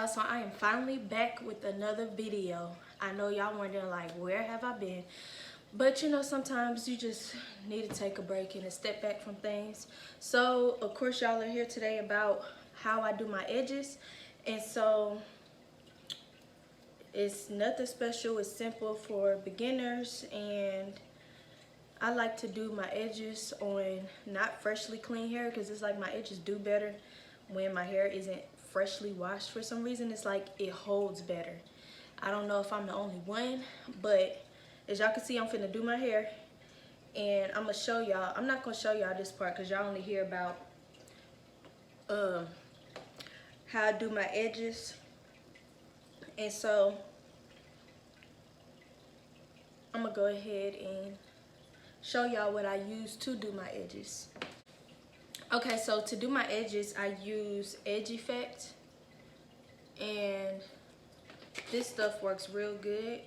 y'all, so I am finally back with another video. I know y'all wondering like, where have I been? But you know, sometimes you just need to take a break and a step back from things. So of course y'all are here today about how I do my edges. And so it's nothing special, it's simple for beginners, and I like to do my edges on not freshly clean hair because it's like my edges do better when my hair isn't freshly washed. For some reason it's like it holds better. I don't know if I'm the only one, but as y'all can see, I'm finna do my hair and I'm gonna show y'all. I'm not gonna show y'all this part because y'all only hear about how I do my edges. And so I'm gonna go ahead and show y'all what I use to do my edges. Okay, so to do my edges, I use Edge Effect, and this stuff works real good,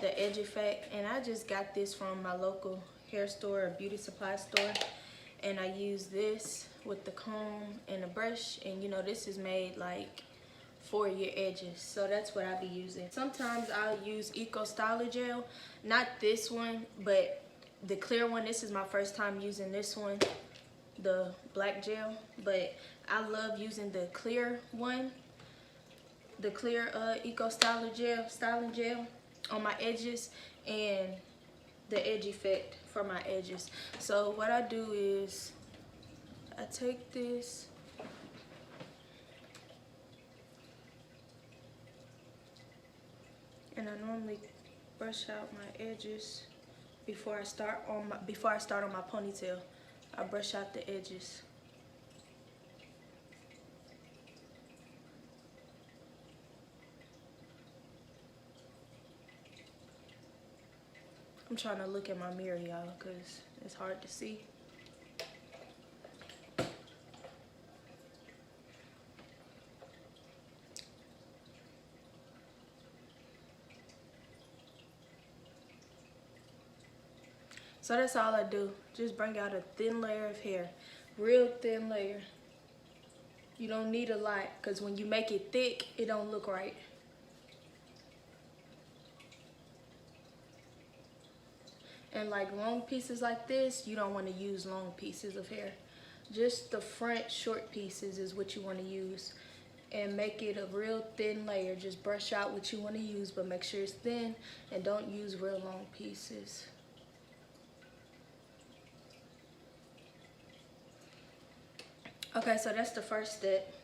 the Edge Effect, and I just got this from my local hair store or beauty supply store, and I use this with the comb and the brush, and you know, this is made like for your edges, so that's what I'll be using. Sometimes I'll use Eco Styler Gel, not this one, but the clear one. This is my first time using this one, the black gel, but I love using the clear one, the clear Eco Styler Gel, styling gel on my edges, and the Edge Effect for my edges. So what I do is I take this and I normally brush out my edges before I start on my ponytail. I brush out the edges. I'm trying to look at my mirror, y'all, because it's hard to see. So that's all I do. Just bring out a thin layer of hair. Real thin layer. You don't need a lot, because when you make it thick, it don't look right. And like long pieces like this, you don't want to use long pieces of hair. Just the front short pieces is what you want to use. And make it a real thin layer. Just brush out what you want to use, but make sure it's thin and don't use real long pieces. Okay, so that's the first step.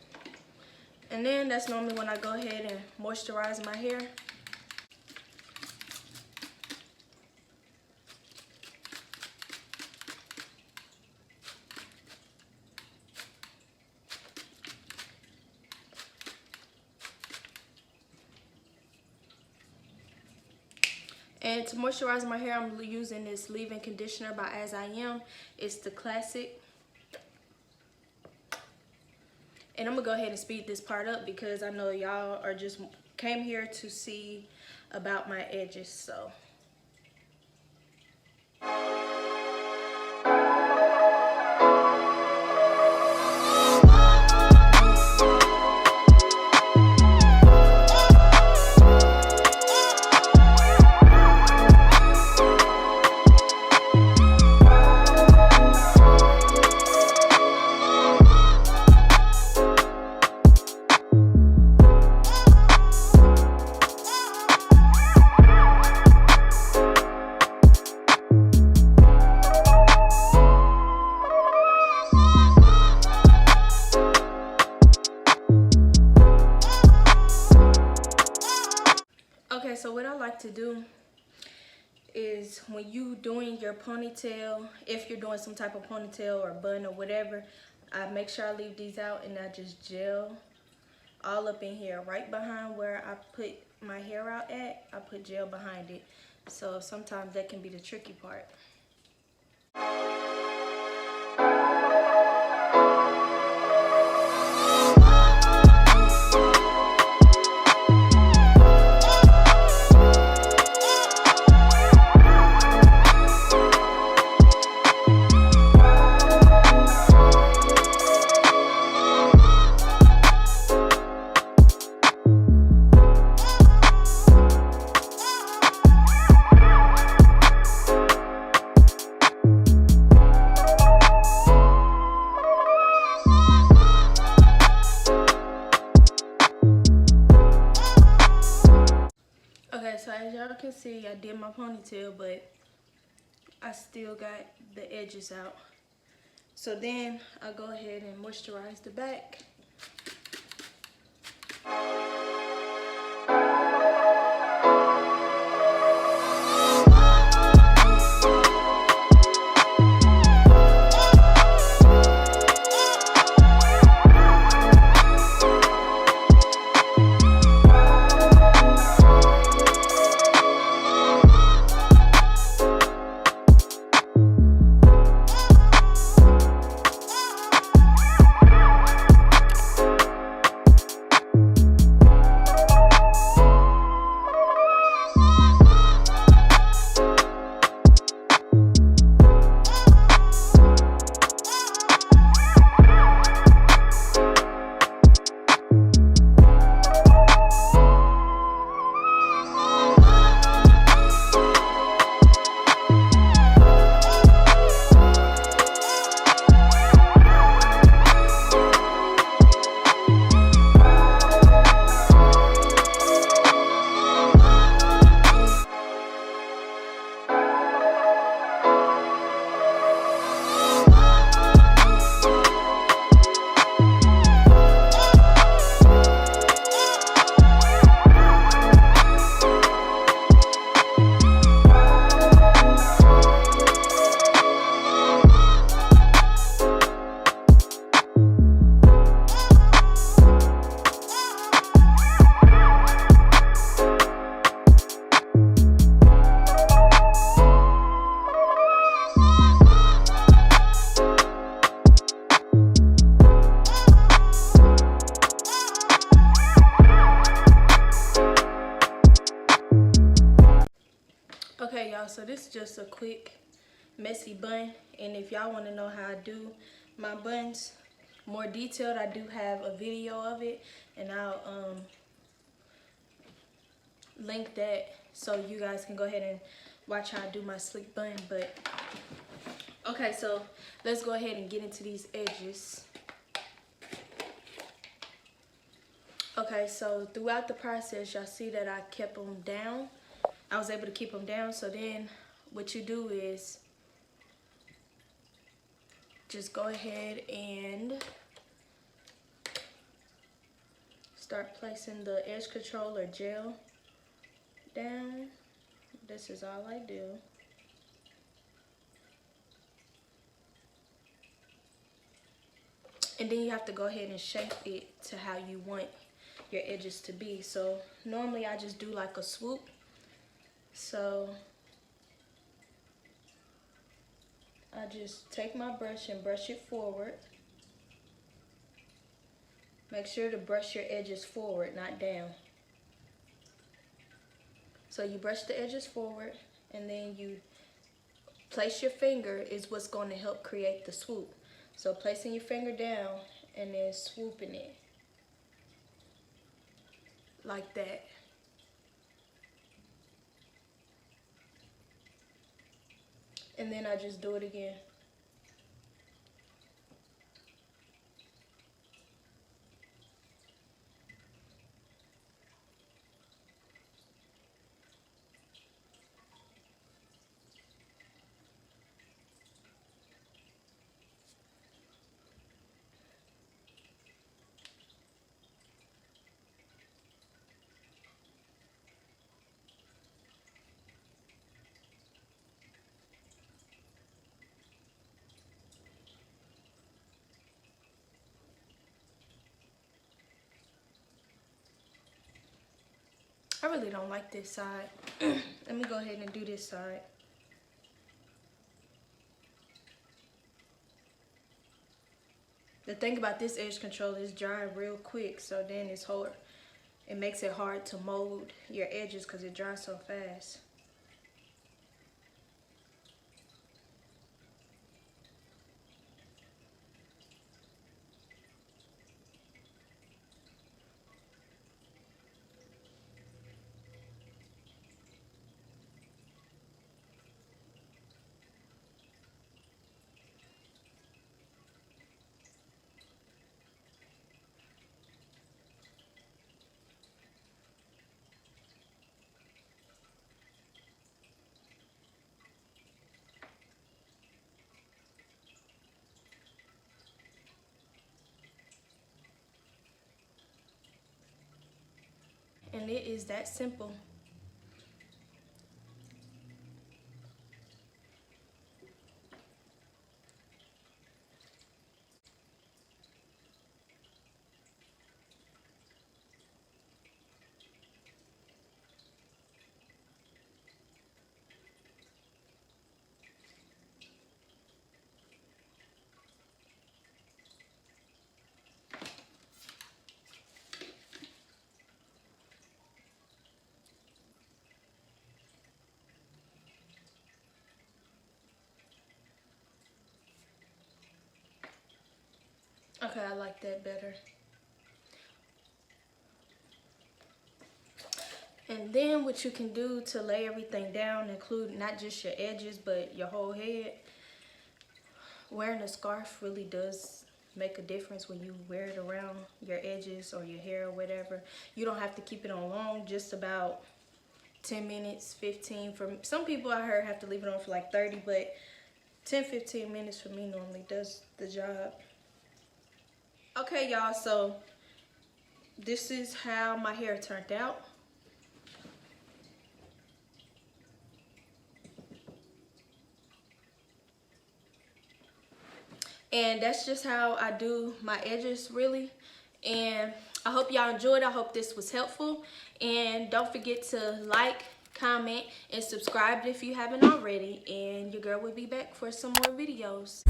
And then that's normally when I go ahead and moisturize my hair. And to moisturize my hair, I'm using this leave-in conditioner by As I Am. It's the classic. And I'm gonna go ahead and speed this part up because I know y'all are just came here to see about my edges, so. Okay, so what I like to do is when you doing your ponytail, if you're doing some type of ponytail or bun or whatever, I make sure I leave these out and I just gel all up in here. Right behind where I put my hair out at, I put gel behind it. So sometimes that can be the tricky part. my ponytail, but I still got the edges out. So then I go ahead and moisturize the back. Okay, y'all, so this is just a quick messy bun, and if y'all want to know how I do my buns more detailed, I do have a video of it, and I'll link that so you guys can go ahead and watch how I do my slick bun. But okay, so let's go ahead and get into these edges. Okay, so throughout the process, y'all see that I kept them down. I was able to keep them down. So then what you do is just go ahead and start placing the edge controller gel down. This is all I do. And then you have to go ahead and shape it to how you want your edges to be. So normally I just do like a swoop. So I just take my brush and brush it forward. Make sure to brush your edges forward, not down. So you brush the edges forward, and then you place your finger is what's going to help create the swoop. So placing your finger down and then swooping it like that. And then I just do it again. I really don't like this side. Let me go ahead and do this side. The thing about this edge controller is dry real quick, so then it's hard. It makes it hard to mold your edges because it dries so fast. And it is that simple. Okay, I like that better. And then what you can do to lay everything down, include not just your edges, but your whole head. Wearing a scarf really does make a difference when you wear it around your edges or your hair or whatever. You don't have to keep it on long, just about 10 minutes, 15. For some people I heard have to leave it on for like 30, but 10-15 minutes for me normally does the job. Okay, y'all, so this is how my hair turned out. And that's just how I do my edges, really. And I hope y'all enjoyed. I hope this was helpful. And don't forget to like, comment, and subscribe if you haven't already. And your girl will be back for some more videos.